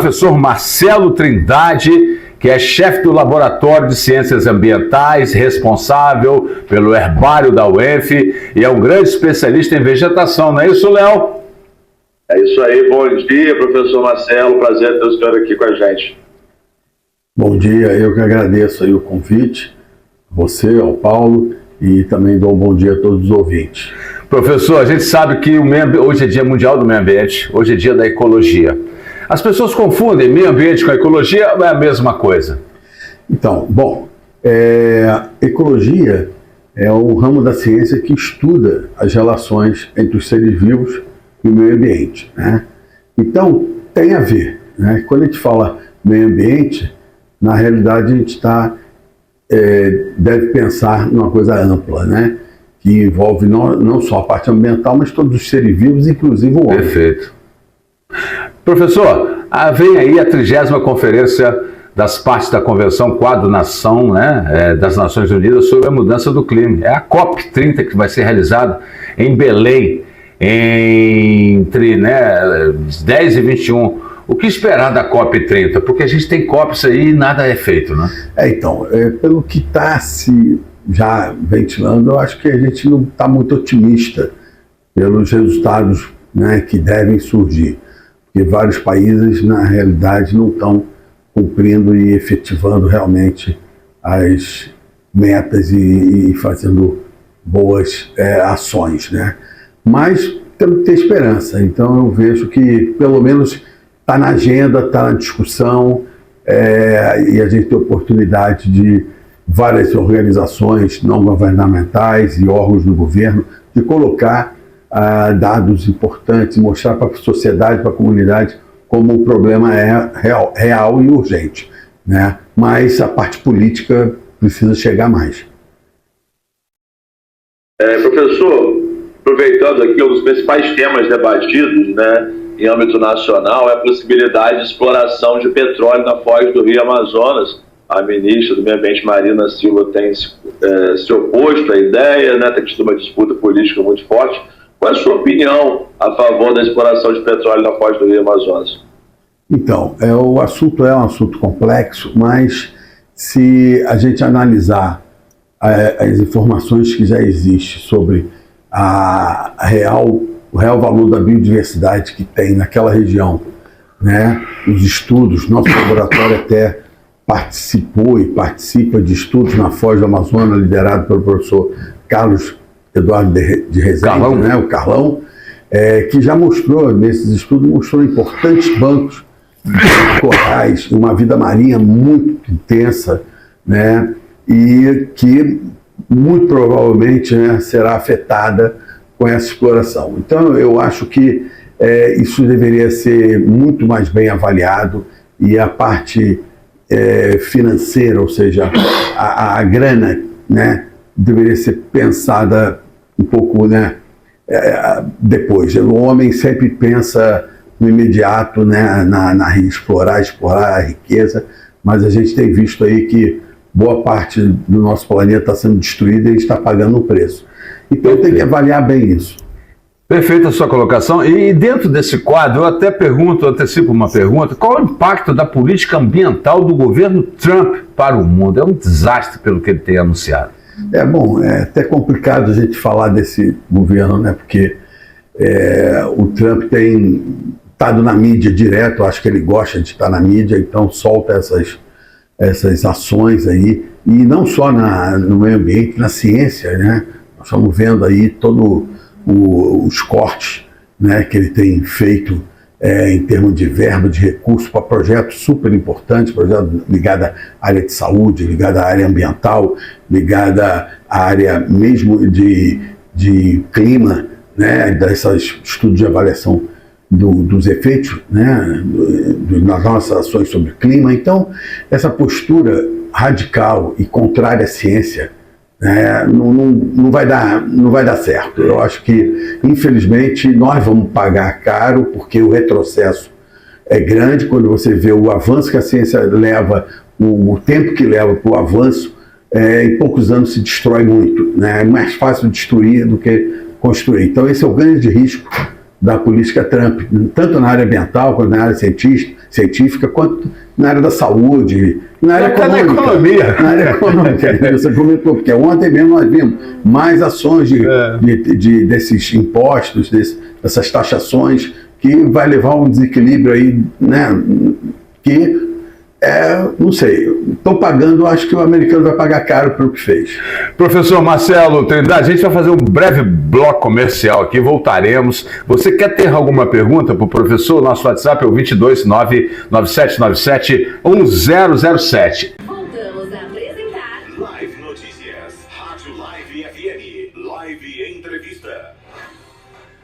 Professor Marcelo Trindade, que é chefe do Laboratório de Ciências Ambientais, responsável pelo herbário da UENF e é um grande especialista em vegetação, não é isso, Léo? É isso aí, bom dia, professor Marcelo, prazer ter o senhor aqui com a gente. Bom dia, eu que agradeço aí o convite, você, ao Paulo, e também dou um bom dia a todos os ouvintes. Professor, a gente sabe que hoje é Dia Mundial do Meio Ambiente, hoje é Dia da Ecologia. As pessoas confundem meio ambiente com ecologia ou é a mesma coisa? Então, bom, ecologia é o ramo da ciência que estuda as relações entre os seres vivos e o meio ambiente, né? Então, tem a ver, né? Quando a gente fala meio ambiente, na realidade a gente deve pensar numa coisa ampla, né? Que envolve não só a parte ambiental, mas todos os seres vivos, inclusive o homem. Perfeito. Professor, vem aí a 30ª Conferência das Partes da Convenção Quadro-Nação, né, das Nações Unidas sobre a Mudança do Clima. É a COP30 que vai ser realizada em Belém, entre 10 e 21. O que esperar da COP30? Porque a gente tem COPs aí e nada é feito, né? Então, pelo que está se já ventilando, eu acho que a gente não está muito otimista pelos resultados, né, que devem surgir. Porque vários países, na realidade, não estão cumprindo e efetivando realmente as metas e fazendo boas ações, né? Mas temos que ter esperança. Então eu vejo que, pelo menos, está na agenda, está na discussão, e a gente tem oportunidade de várias organizações não governamentais e órgãos do governo de colocar dados importantes, mostrar para a sociedade, para a comunidade, como o problema é real e urgente, né? Mas a parte política precisa chegar mais. Professor, aproveitando aqui, um dos principais temas debatidos, né, em âmbito nacional é a possibilidade de exploração de petróleo na foz do Rio Amazonas. A ministra do Meio Ambiente, Marina Silva, tem se oposto à ideia, né, tem tido uma disputa política muito forte. Qual é a sua opinião a favor da exploração de petróleo na foz do Rio Amazonas? Então, o assunto é um assunto complexo, mas se a gente analisar as informações que já existem sobre o real valor da biodiversidade que tem naquela região, né, os estudos, nosso laboratório até participou e participa de estudos na foz do Amazonas, liderado pelo professor Carlos Eduardo de Rezende, né, o Carlão, que já mostrou, nesses estudos, mostrou importantes bancos de corais, uma vida marinha muito intensa, né, e que muito provavelmente, né, será afetada com essa exploração. Então eu acho que isso deveria ser muito mais bem avaliado e a parte financeira, ou seja, a grana, né, deveria ser pensada um pouco, né, depois. O homem sempre pensa no imediato, né, explorar a riqueza, mas a gente tem visto aí que boa parte do nosso planeta está sendo destruída e a gente está pagando o preço. Então tem que avaliar bem isso. Perfeita a sua colocação. E dentro desse quadro, eu até antecipo uma pergunta: qual é o impacto da política ambiental do governo Trump para o mundo? É um desastre pelo que ele tem anunciado. É até complicado a gente falar desse governo, né? Porque o Trump tem estado na mídia direto, acho que ele gosta de estar na mídia, então solta essas ações aí, e não só no meio ambiente, na ciência, né? Nós estamos vendo aí todos os cortes, né, que ele tem feito em termos de verba, de recursos para projetos super importantes, projetos ligados à área de saúde, ligados à área ambiental, ligados à área mesmo de clima, né, desses estudos de avaliação dos efeitos, né, das nossas ações sobre o clima. Então, essa postura radical e contrária à ciência não vai dar certo. Eu acho que, infelizmente, nós vamos pagar caro, porque o retrocesso é grande. Quando você vê o avanço que a ciência leva, o tempo que leva para o avanço, em poucos anos se destrói muito, né? É mais fácil destruir do que construir. Então esse é o grande risco da política Trump, tanto na área ambiental quanto na área científica, científica, quanto na área da saúde, na área econômica. Na área econômica, você comentou, porque ontem mesmo nós vimos mais ações desses impostos, dessas taxações, que vai levar a um desequilíbrio aí, né, que não sei, estou pagando, acho que o americano vai pagar caro pelo que fez. Professor Marcelo Trindade, a gente vai fazer um breve bloco comercial aqui, voltaremos. Você quer ter alguma pergunta para o professor? Nosso WhatsApp é o 22997971007. Voltamos a apresentar Live Notícias, Rádio Live FM, Live Entrevista.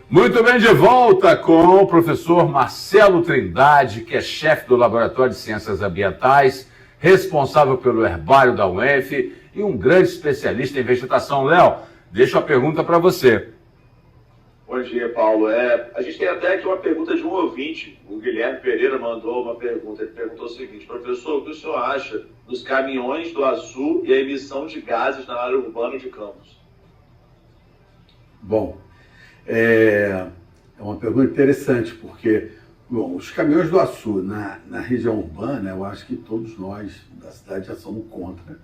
Muito bem, de volta com o professor Marcelo Trindade, que é chefe do Laboratório de Ciências Ambientais, responsável pelo herbário da UENF e um grande especialista em vegetação. Léo, deixo a pergunta para você. Bom dia, Paulo. A gente tem até aqui uma pergunta de um ouvinte. O Guilherme Pereira mandou uma pergunta. Ele perguntou o seguinte: professor, o que o senhor acha dos caminhões do Açu e a emissão de gases na área urbana de Campos? Bom, é uma pergunta interessante, porque os caminhões do Açu na região urbana, eu acho que todos nós da cidade já somos contra,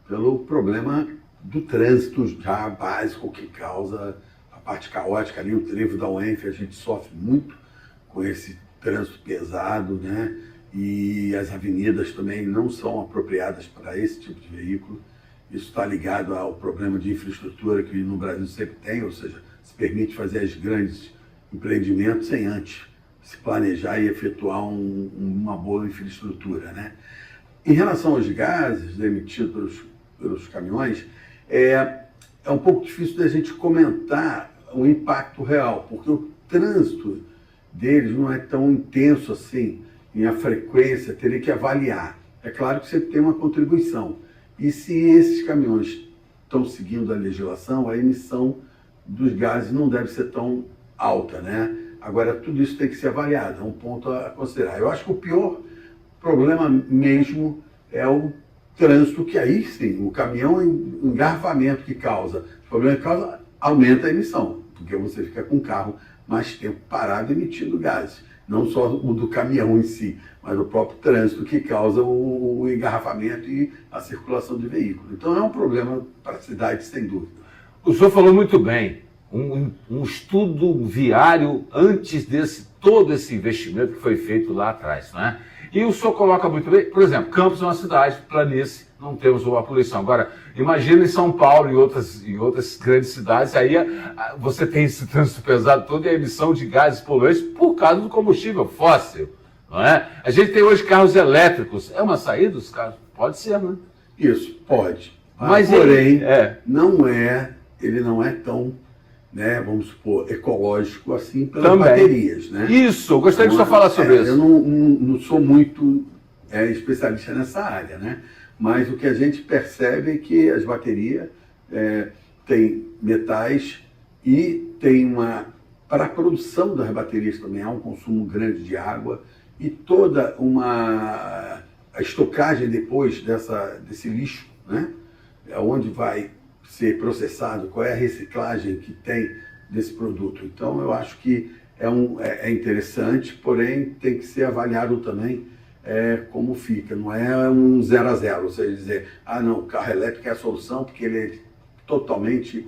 pelo problema do trânsito já básico que causa a parte caótica ali, o trevo da UENF, a gente sofre muito com esse trânsito pesado, né? E as avenidas também não são apropriadas para esse tipo de veículo. Isso está ligado ao problema de infraestrutura que no Brasil sempre tem, ou seja, se permite fazer os grandes empreendimentos sem antes se planejar e efetuar uma boa infraestrutura, né? Em relação aos gases emitidos pelos caminhões, é um pouco difícil da gente comentar o impacto real, porque o trânsito deles não é tão intenso assim, e a frequência teria que avaliar. É claro que você tem uma contribuição. E se esses caminhões estão seguindo a legislação, a emissão dos gases não deve ser tão alta, né? Agora, tudo isso tem que ser avaliado, é um ponto a considerar. Eu acho que o pior problema mesmo é o trânsito, que aí sim, o caminhão, o engarrafamento que causa, o problema que causa, aumenta a emissão, porque você fica com o carro mais tempo parado emitindo gases. Não só o do caminhão em si, mas o próprio trânsito que causa o engarrafamento e a circulação de veículos. Então é um problema para a cidade, sem dúvida. O senhor falou muito bem, um estudo viário antes todo esse investimento que foi feito lá atrás, né? E o senhor coloca muito bem, por exemplo, Campos é uma cidade, planície, não temos a poluição. Agora, imagina em São Paulo e outras grandes cidades, aí você tem esse trânsito pesado todo e a emissão de gases poluentes por causa do combustível fóssil, não é? A gente tem hoje carros elétricos, é uma saída dos carros? Pode ser, né? Isso, pode. Mas porém, ele não é tão, né, vamos supor, ecológico assim pelas baterias, né? Isso, eu gostaria que o senhor falasse sobre isso. Eu não sou muito especialista nessa área, né? Mas o que a gente percebe é que as baterias têm metais e tem para a produção das baterias também há um consumo grande de água e toda a estocagem depois desse lixo, né? Onde vai ser processado, qual é a reciclagem que tem desse produto. Então, eu acho que é interessante, porém, tem que ser avaliado também como fica. Não é um 0 a 0, ou seja, dizer, não, o carro elétrico é a solução porque ele é totalmente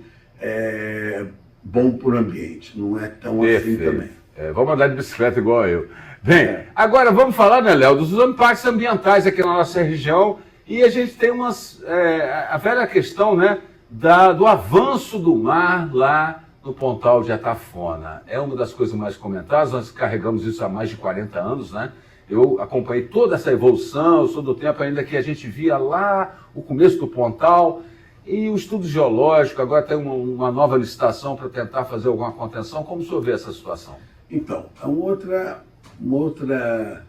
bom para o ambiente. Não é tão assim também. Vamos andar de bicicleta igual eu. Bem, agora vamos falar, né, Léo, dos impactos ambientais aqui na nossa região. E a gente tem a velha questão, né, do avanço do mar lá no Pontal de Atafona. É uma das coisas mais comentadas, nós carregamos isso há mais de 40 anos, né? Eu acompanhei toda essa evolução, eu sou do tempo ainda que a gente via lá o começo do Pontal e o estudo geológico, agora tem uma nova licitação para tentar fazer alguma contenção. Como o senhor vê essa situação? Então, é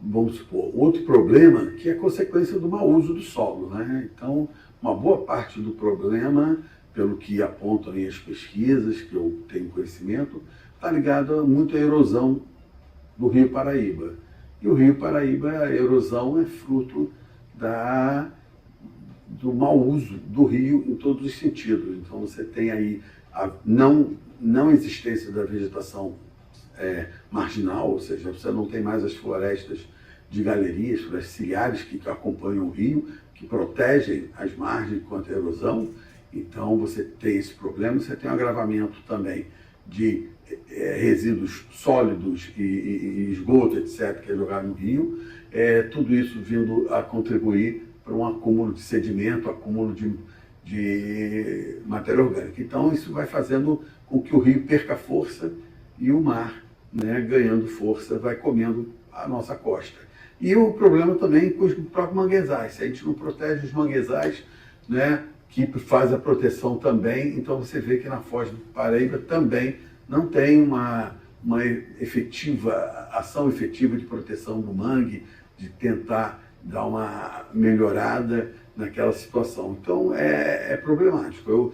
vamos supor, outro problema que é consequência do mau uso do solo, né? Então, uma boa parte do problema, pelo que apontam aí as pesquisas, que eu tenho conhecimento, está ligado muito à erosão do Rio Paraíba. E o Rio Paraíba, a erosão é fruto do mau uso do rio em todos os sentidos. Então, você tem aí a não existência da vegetação marginal, ou seja, você não tem mais as florestas de galerias, florestas ciliares que acompanham o rio, que protegem as margens contra a erosão. Então você tem esse problema, você tem um agravamento também de resíduos sólidos e esgoto, etc., que é jogado no rio, tudo isso vindo a contribuir para um acúmulo de sedimento, acúmulo de matéria orgânica. Então isso vai fazendo com que o rio perca força e o mar, né, ganhando força, vai comendo a nossa costa. E o problema também com os próprios manguezais. Se a gente não protege os manguezais, né, que faz a proteção também, então você vê que na Foz do Paraíba também não tem uma ação efetiva de proteção do mangue, de tentar dar uma melhorada naquela situação. Então é problemático.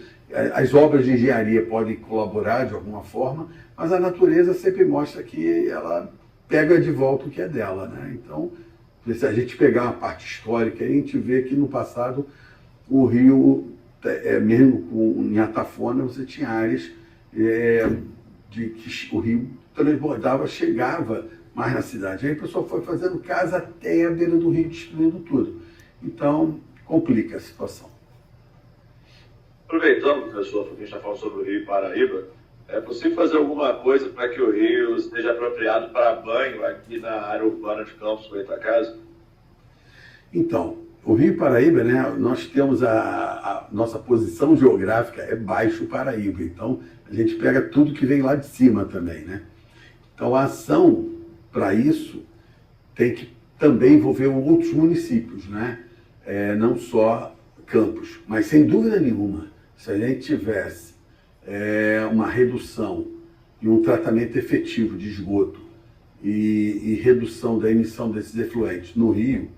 As obras de engenharia podem colaborar de alguma forma, mas a natureza sempre mostra que ela pega de volta o que é dela, né? Então, se a gente pegar uma parte histórica, a gente vê que no passado o rio, mesmo em Atafona, você tinha áreas de que o rio transbordava, chegava mais na cidade. Aí a pessoa foi fazendo casa até a beira do rio, destruindo tudo. Então, complica a situação. Aproveitando, professor, que a gente está falando sobre o Rio Paraíba, é possível fazer alguma coisa para que o rio esteja apropriado para banho aqui na área urbana de Campos do Goytacazes? Então, o Rio Paraíba, né, nós temos a nossa posição geográfica é Baixo Paraíba, então a gente pega tudo que vem lá de cima também, né? Então a ação para isso tem que também envolver outros municípios, né? Não só Campos, mas sem dúvida nenhuma, se a gente tivesse uma redução e um tratamento efetivo de esgoto e redução da emissão desses efluentes no rio,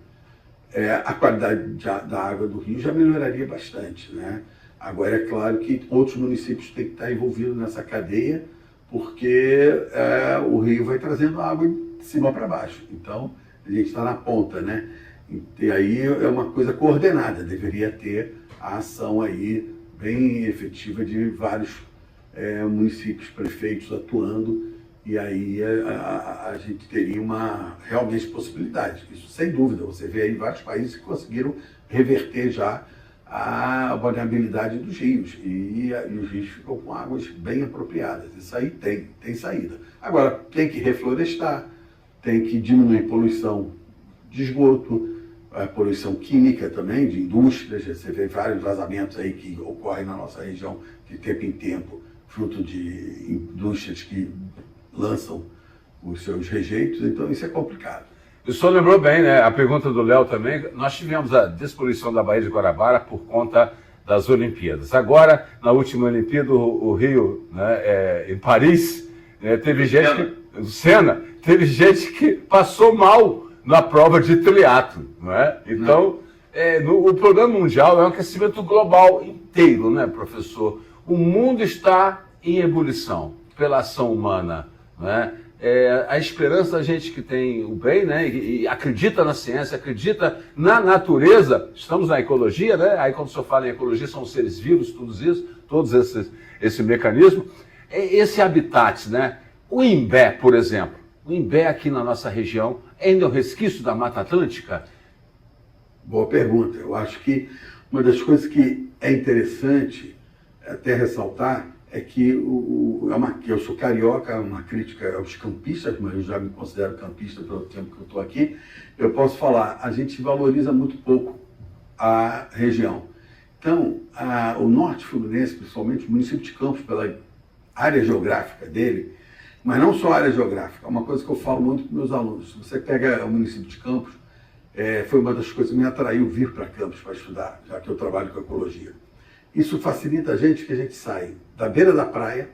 a qualidade da água do rio já melhoraria bastante, né? Agora, é claro que outros municípios têm que estar envolvidos nessa cadeia, porque o rio vai trazendo água de cima para baixo. Então, a gente está na ponta, né? E aí é uma coisa coordenada, deveria ter a ação aí bem efetiva de vários municípios, prefeitos atuando, e aí a gente teria realmente possibilidade. Isso sem dúvida, você vê aí vários países que conseguiram reverter já a vulnerabilidade dos rios, e os rios ficam com águas bem apropriadas. Isso aí tem saída. Agora, tem que reflorestar, tem que diminuir a poluição de esgoto, a poluição química também, de indústrias. Você vê vários vazamentos aí que ocorrem na nossa região de tempo em tempo, fruto de indústrias que lançam os seus rejeitos, então isso é complicado. O senhor lembrou bem, né? A pergunta do Léo também. Nós tivemos a despoluição da Baía de Guanabara por conta das Olimpíadas. Agora, na última Olimpíada, o Rio, né, em Paris, teve gente que passou mal na prova de triatlo, não é? Então, o problema mundial é um aquecimento global inteiro, né, professor? O mundo está em ebulição pela ação humana, né? A esperança da gente que tem o bem, né, e acredita na ciência, acredita na natureza. Estamos na ecologia, né? Aí quando o senhor fala em ecologia, são os seres vivos, todos esse mecanismo. Esse habitat, né? O Imbé, por exemplo. O Imbé aqui na nossa região ainda é um resquício da Mata Atlântica? Boa pergunta. Eu acho que uma das coisas que é interessante até ressaltar é que eu sou carioca, é uma crítica aos campistas, mas eu já me considero campista pelo tempo que eu estou aqui. Eu posso falar, a gente valoriza muito pouco a região. Então, o norte fluminense, principalmente o município de Campos, pela área geográfica dele, mas não só a área geográfica, é uma coisa que eu falo muito com meus alunos. Se você pega o município de Campos, foi uma das coisas que me atraiu vir para Campos para estudar, já que eu trabalho com ecologia. Isso facilita a gente, que a gente sai da beira da praia,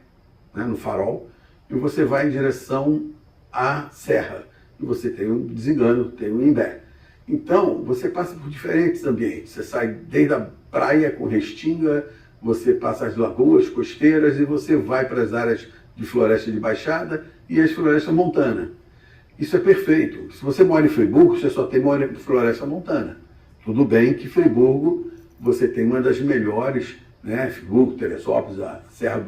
né, no Farol, e você vai em direção à serra. E você tem o Desengano, tem o Imbé. Então, você passa por diferentes ambientes. Você sai desde a praia com Restinga, você passa as lagoas costeiras e você vai para as áreas de floresta de baixada e as florestas montanas. Isso é perfeito. Se você mora em Friburgo, você só tem floresta montana. Tudo bem que Friburgo você tem uma das melhores, né, Friburgo, Teresópolis, a Serra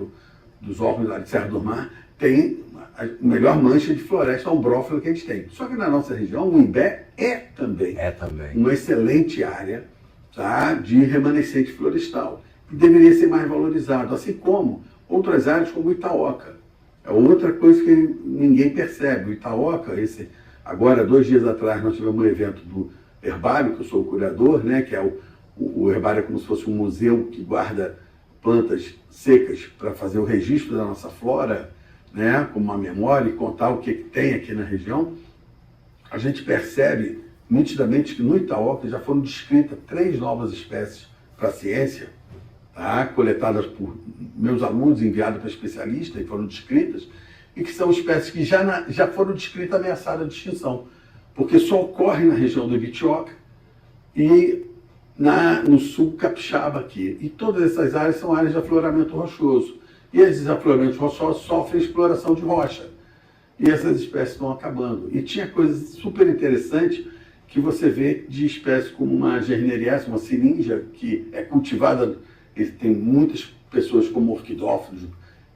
dos Órgãos, a Serra do Mar, tem a melhor mancha de floresta ombrófila que a gente tem. Só que na nossa região, o Imbé é também uma excelente área, tá, de remanescente florestal, que deveria ser mais valorizado, assim como outras áreas como o Itaoca. É outra coisa que ninguém percebe. O Itaoca, agora, 2 dias atrás, nós tivemos um evento do Herbário, que eu sou o curador, né, que é o Herbário é como se fosse um museu que guarda plantas secas para fazer o registro da nossa flora, né, como uma memória e contar o que tem aqui na região. A gente percebe nitidamente que no Itaoca já foram descritas 3 novas espécies para a ciência, tá, coletadas por meus alunos, enviadas para especialistas e foram descritas, e que são espécies que já foram descritas ameaçadas de extinção, porque só ocorrem na região do Ibitioca e no sul capixaba aqui. E todas essas áreas são áreas de afloramento rochoso. E esses afloramentos rochosos sofrem exploração de rocha. E essas espécies estão acabando. E tinha coisas super interessantes que você vê de espécies como uma Gerneriaceae, uma sininja, que é cultivada, e tem muitas pessoas como orquidófilos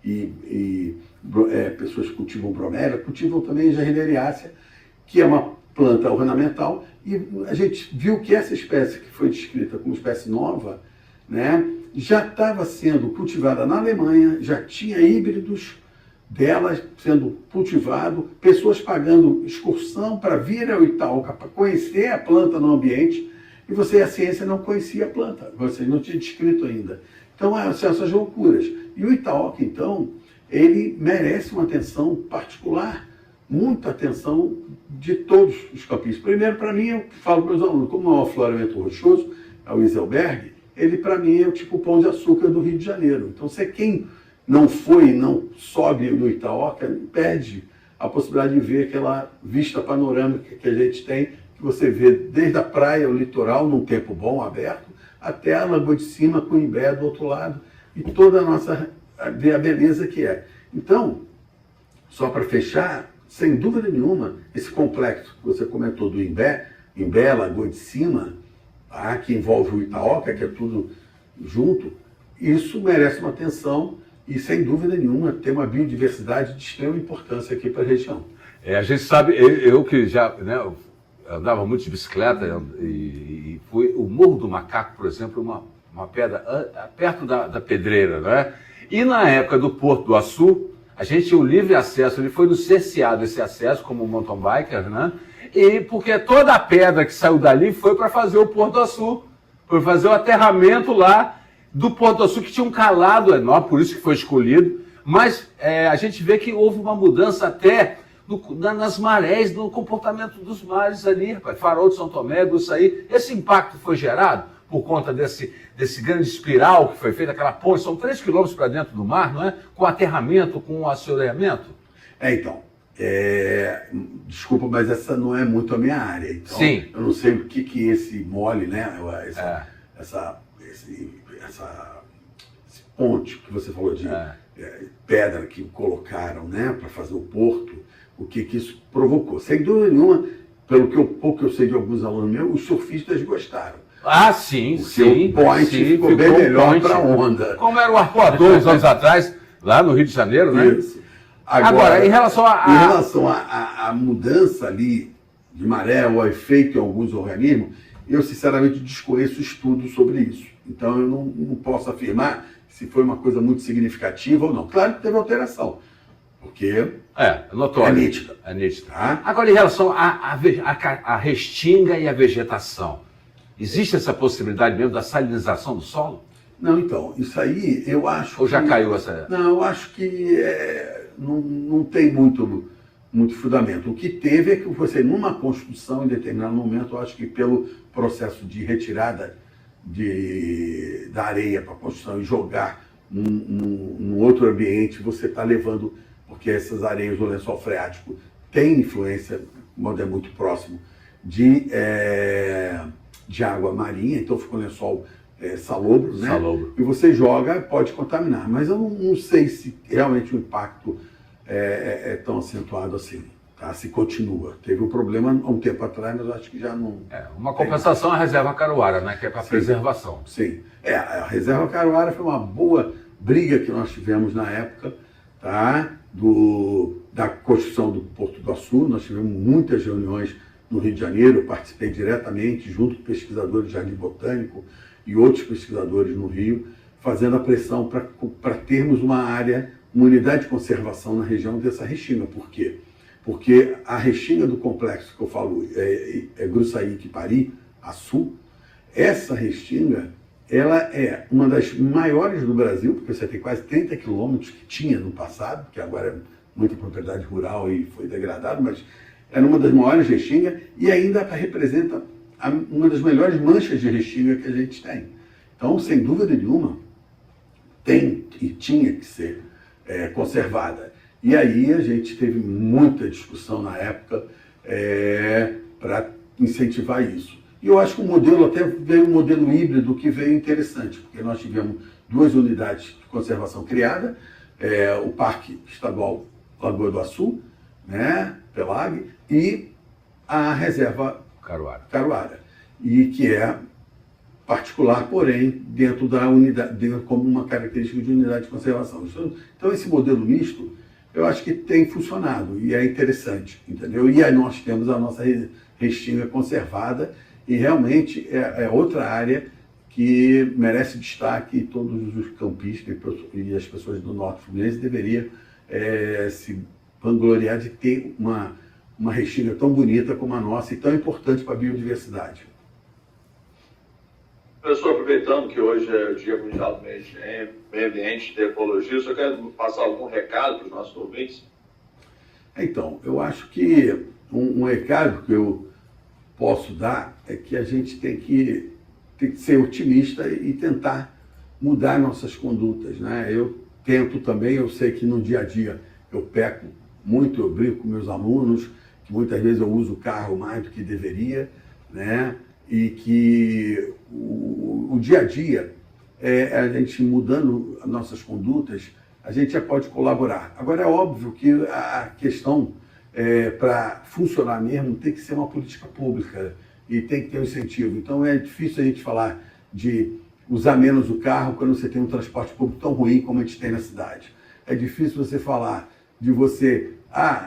e pessoas que cultivam bromélia, cultivam também Gerneriaceae, que é uma planta ornamental, e a gente viu que essa espécie que foi descrita como espécie nova, né, já estava sendo cultivada na Alemanha, já tinha híbridos dela sendo cultivado, pessoas pagando excursão para vir ao Itaoca para conhecer a planta no ambiente, e a ciência não conhecia a planta, você não tinha descrito ainda. Então, são essas loucuras. E o Itaoca, então, ele merece uma atenção particular, muita atenção de todos os campistas. Primeiro, para mim, eu falo para os alunos, como é um afloramento rochoso, é o Iselberg, ele para mim é o tipo Pão de Açúcar do Rio de Janeiro. Então, quem não foi, não sobe no Itaoca, perde a possibilidade de ver aquela vista panorâmica que a gente tem, que você vê desde a praia, o litoral, num tempo bom, aberto, até a Lagoa de Cima, com o Imbé do outro lado, e toda a nossa, ver a beleza que é. Então, só para fechar, sem dúvida nenhuma, esse complexo que você comentou do Imbé, Lagoa de Cima, tá, que envolve o Itaoca, que é tudo junto, isso merece uma atenção e, sem dúvida nenhuma, tem uma biodiversidade de extrema importância aqui para a região. A gente sabe, eu que já, né, eu andava muito de bicicleta e foi o Morro do Macaco, por exemplo, uma pedra perto da pedreira, né? E na época do Porto do Açu, a gente tinha o livre acesso, ele foi no cerceado esse acesso como mountain biker, né? E porque toda a pedra que saiu dali foi para fazer o Porto do Açu, foi fazer o aterramento lá do Porto do Açu, que tinha um calado enorme, por isso que foi escolhido, mas a gente vê que houve uma mudança até nas marés, no comportamento dos mares ali, rapaz, Farol de São Tomé, Gruçaí, esse impacto foi gerado por conta desse grande espiral que foi feito, aquela ponte, são 3 quilômetros para dentro do mar, não é? Com aterramento, com assoreamento. Então, desculpa, mas essa não é muito a minha área. Então, sim. Eu não sei o que esse mole, né? Essa ponte que você falou de pedra que colocaram, né, para fazer o porto, o que isso provocou. Sem dúvida nenhuma, pelo pouco que eu sei de alguns alunos meus, os surfistas gostaram. Ah, sim, sim. O point ficou bem melhor para a onda. Como era o arpoador uns anos atrás, lá no Rio de Janeiro, né? Isso. Agora, em relação à mudança ali de maré, ou efeito em alguns organismos, eu sinceramente desconheço estudos sobre isso. Então eu não posso afirmar se foi uma coisa muito significativa ou não. Claro que teve alteração, porque notório. É nítida. É nítida. Tá? Agora, em relação à restinga e à vegetação, existe essa possibilidade mesmo da salinização do solo? Não, então, isso aí eu acho. Ou já caiu essa? Não, eu acho que não tem muito fundamento. O que teve é que você, numa construção, em determinado momento, eu acho que pelo processo de retirada da areia para a construção e jogar num outro ambiente, você está levando, porque essas areias do lençol freático têm influência, quando é muito próximo, de água marinha, então fica um lençol salobro, né? Salobro. E você joga, pode contaminar. Mas eu não sei se realmente o impacto é tão acentuado assim, tá? Se continua. Teve um problema há um tempo atrás, mas eu acho que já não... Uma compensação à reserva Caruara, né? Que é para preservação. Sim. A reserva Caruara foi uma boa briga que nós tivemos na época, tá? da construção do Porto do Açu. Nós tivemos muitas reuniões no Rio de Janeiro, eu participei diretamente, junto com pesquisadores do Jardim Botânico e outros pesquisadores no Rio, fazendo a pressão para termos uma unidade de conservação na região dessa restinga. Por quê? Porque a restinga do complexo que eu falo, Gruçaí-Quipari, Açu, essa restinga, ela é uma das maiores do Brasil, porque você tem quase 30 quilômetros que tinha no passado, que agora é muita propriedade rural e foi degradado, mas era uma das maiores restingas e ainda representa uma das melhores manchas de restinga que a gente tem. Então, sem dúvida nenhuma, tem e tinha que ser conservada. E aí a gente teve muita discussão na época para incentivar isso. E eu acho que o modelo, até veio um modelo híbrido que veio interessante, porque nós tivemos 2 unidades de conservação criadas, o Parque Estadual Lagoa do Açu, né, Pelag, e a Reserva Caruara, e que é particular, porém, dentro da unidade, como uma característica de unidade de conservação. Então, esse modelo misto, eu acho que tem funcionado e é interessante, entendeu? E aí nós temos a nossa restinga conservada e realmente é outra área que merece destaque e todos os campistas e as pessoas do Norte Fluminense deveriam se vangloriar de ter uma restinga tão bonita como a nossa e tão importante para a biodiversidade. Professor, aproveitando que hoje é o Dia Mundial do Meio Ambiente e da Ecologia, o senhor quer passar algum recado para os nossos ouvintes? Então, eu acho que um recado que eu posso dar é que a gente tem que ser otimista e tentar mudar nossas condutas, né? Eu tento também, eu sei que no dia a dia eu peco muito, eu brinco com meus alunos, que muitas vezes eu uso o carro mais do que deveria, né? E que o dia a dia, a gente mudando as nossas condutas, a gente já pode colaborar. Agora, é óbvio que a questão, para funcionar mesmo, tem que ser uma política pública e tem que ter um incentivo. Então, é difícil a gente falar de usar menos o carro quando você tem um transporte público tão ruim como a gente tem na cidade. É difícil você falar de você,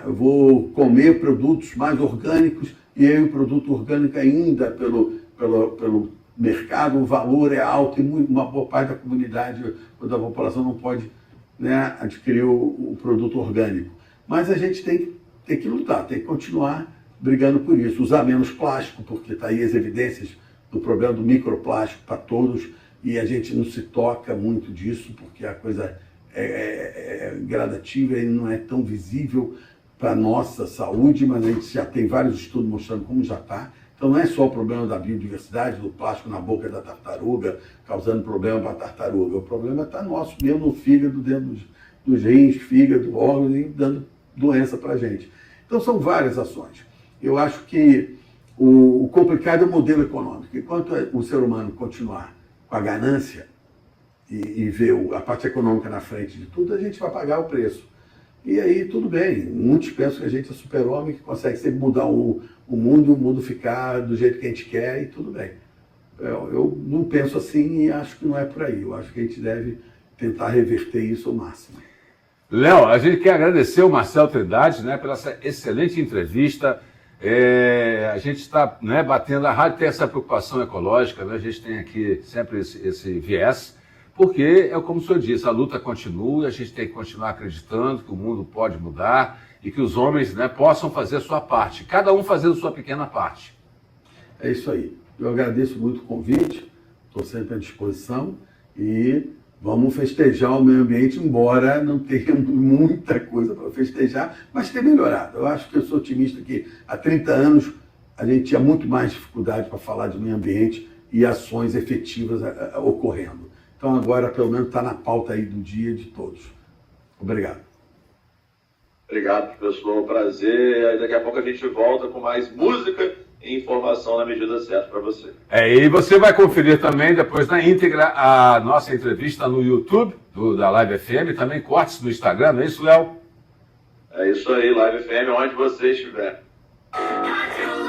eu vou comer produtos mais orgânicos e aí o produto orgânico ainda pelo mercado, o valor é alto e uma boa parte da comunidade ou da população não pode, né, adquirir o produto orgânico. Mas a gente tem que lutar, tem que continuar brigando por isso. Usar menos plástico, porque está aí as evidências do problema do microplástico para todos e a gente não se toca muito disso porque a coisa é gradativa e não é tão visível para a nossa saúde, mas a gente já tem vários estudos mostrando como já está. Então não é só o problema da biodiversidade, do plástico na boca da tartaruga, causando problema para a tartaruga. O problema está nosso mesmo no fígado, dentro dos rins, fígado, órgãos, e dando doença para a gente. Então são várias ações. Eu acho que o complicado é o modelo econômico. Enquanto o ser humano continuar com a ganância e ver a parte econômica na frente de tudo, a gente vai pagar o preço. E aí tudo bem, muitos pensam que a gente é super-homem, que consegue sempre mudar o mundo e o mundo ficar do jeito que a gente quer e tudo bem. Eu não penso assim e acho que não é por aí. Eu acho que a gente deve tentar reverter isso ao máximo. Léo, a gente quer agradecer o Marcelo Trindade, né, pela essa excelente entrevista. A gente está, né, batendo, a rádio tem essa preocupação ecológica, né, a gente tem aqui sempre esse viés, porque, como o senhor disse, a luta continua, a gente tem que continuar acreditando que o mundo pode mudar e que os homens, né, possam fazer a sua parte, cada um fazendo a sua pequena parte. É isso aí. Eu agradeço muito o convite, estou sempre à disposição e vamos festejar o meio ambiente, embora não tenha muita coisa para festejar, mas tem melhorado. Eu acho que eu sou otimista que há 30 anos a gente tinha muito mais dificuldade para falar de meio ambiente e ações efetivas ocorrendo. Então agora, pelo menos, está na pauta aí do dia de todos. Obrigado. Obrigado, professor. Prazer. Aí daqui a pouco a gente volta com mais música e informação na medida certa para você. E você vai conferir também, depois na íntegra, a nossa entrevista no YouTube da Live FM, também cortes no Instagram, não é isso, Léo? É isso aí, Live FM, onde você estiver. Rádio